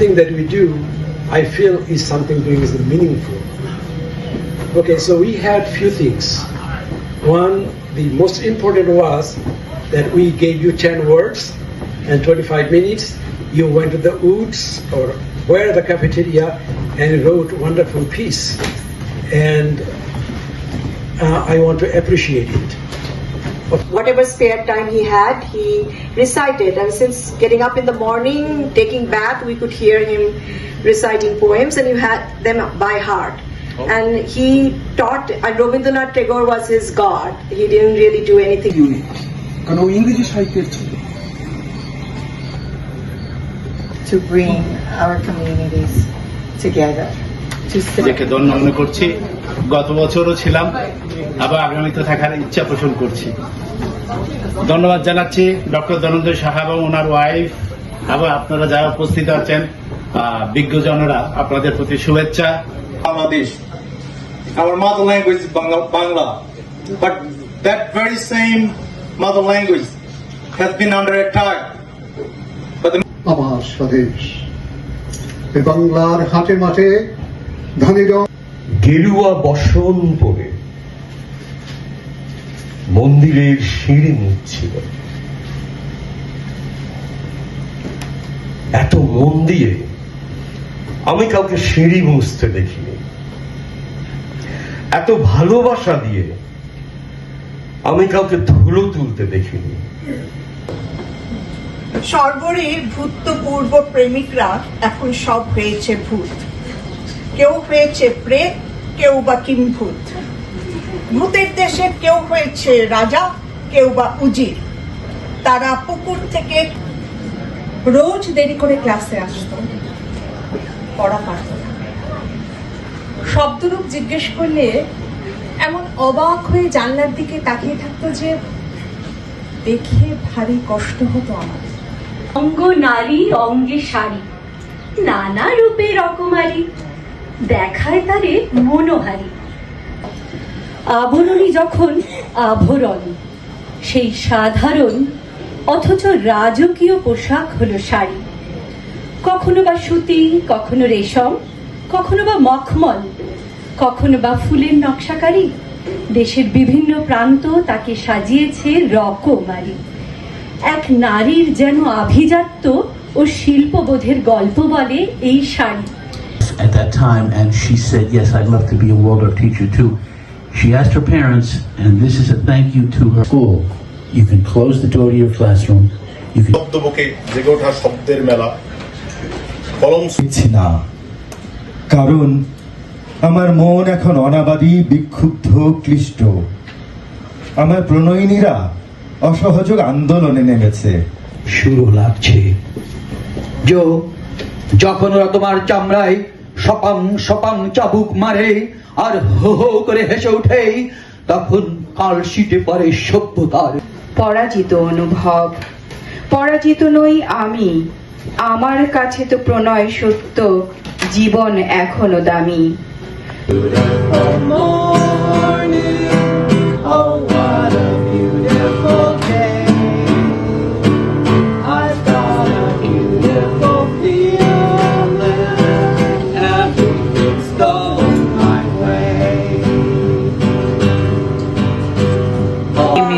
everything that we do, I feel is something doing is meaningful. Okay, so we had few things. One, the most important was that we gave you 10 words and 25 minutes. You went to the woods or where the cafeteria and wrote wonderful piece. And I want to appreciate it. Whatever spare time he had, he recited. And since getting up in the morning, taking bath, we could hear him reciting poems, and you had them by heart. And he taught, and Rabindranath Tagore was his god. He didn't really do anything. Unique. কারণ ও ইংরেজি সাহিত্যের ছিল। To bring our communities together. নিজেকে ধন্য মনে করছি, গত বছরও ছিলাম, আবার আগামীতে থাকার ইচ্ছা পোষণ করছি। ধন্যবাদ জানাচ্ছি ডক্টর ধনঞ্জয় সাহা এবং ওনার ওয়াইফ, আবার আপনারা যারা উপস্থিত আছেন বিজ্ঞজনেরা, আপনাদের প্রতি শুভেচ্ছা। Bangladesh, our mother language is Bangla, but that very same mother language has been under attack. আমার স্বদেশ এ বাংলার হাটে মাঠে ধানের গেরুয়া বসন পরে মন্দিরের সিঁড়ি মুছছিল। এত মন দিয়ে আমি কাউকে সিঁড়ি মুছতে দেখিনি, এত ভালোবাসা দিয়ে আমি কাউকে ধুলো তুলতে দেখিনি। সর্বরীর ভূতপূর্ব প্রেমিকরা এখন সব হয়েছে ভূত, কেউ হয়েছে প্রেত, কেউ বা কিম্ভূত। ভূতের দেশে কেউ হয়েছে রাজা, কেউ বা উজির। তারা পুকুর থেকে রোজ দেরি করে ক্লাসে আসতো, পড়া পারত না। শব্দরূপ জিজ্ঞেস করলে এমন অবাক হয়ে জানলার দিকে তাকিয়ে থাকতো যে দেখে ভারী কষ্ট হতো আমার। অঙ্গ নারী অঙ্গে শাড়ি, নানা রূপে রকমারি, দেখায় তারে মনোহারি। আবরণী যখন আভরণ, সেই সাধারণ অথচ রাজকীয় পোশাক হলো শাড়ি। কখনো বা সুতি, কখনো রেশম, কখনো বা মখমল, কখনো বা ফুলের নকশাকারী। দেশের বিভিন্ন প্রান্ত তাকে সাজিয়েছে রকমারি। এক নারীর যেন আভিজাত্য ও শিল্পবোধের গল্প বলে এই sari. At that time, and she said, yes, I'd love to be a Waldorf teacher too. She asked her parents, and this is a thank you to her school. You can close the door to your classroom. You can শব্দবুকে জেগে ওঠা শব্দের মেলা, কলম না, কারণ আমার মন এখন অনাবাদী, বিক্ষুব্ধ, ক্লিষ্ট। আমার প্রণয়িনীরা অসহযোগ আন্দোলনে নেমেছে। শুরু লাগছে যখন ওরা তোমার চামড়ায় সপাং সপাং চাবুক মারে আর হো হো করে হেসে উঠে, তখন কাল শীতে পরে সভ্যতার পরাজিত অনুভব। পরাজিত নই আমি, আমার কাছে তো প্রণয় সত্য, জীবন এখনো দামি।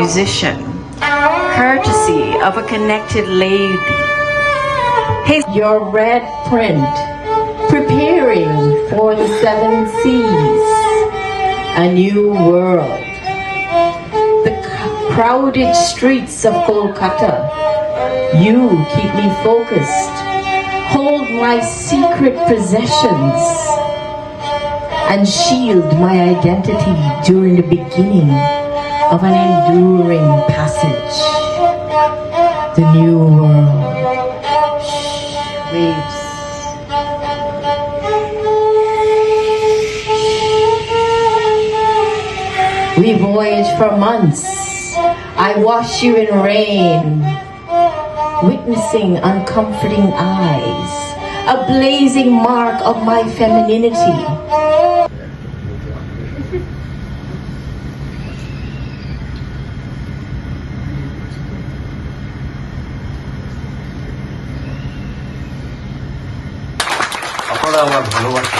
Musician, courtesy of a connected lady. Your red print, preparing for the 7 seas, a new world. The crowded streets of Kolkata, you keep me focused, hold my secret possessions, and shield my identity during the beginning of an enduring passage. The new world. Waves. We voyage for months. I wash you in rain, witnessing uncomforting eyes, a blazing mark of my femininity. আপনারা আমার ভালোবাসা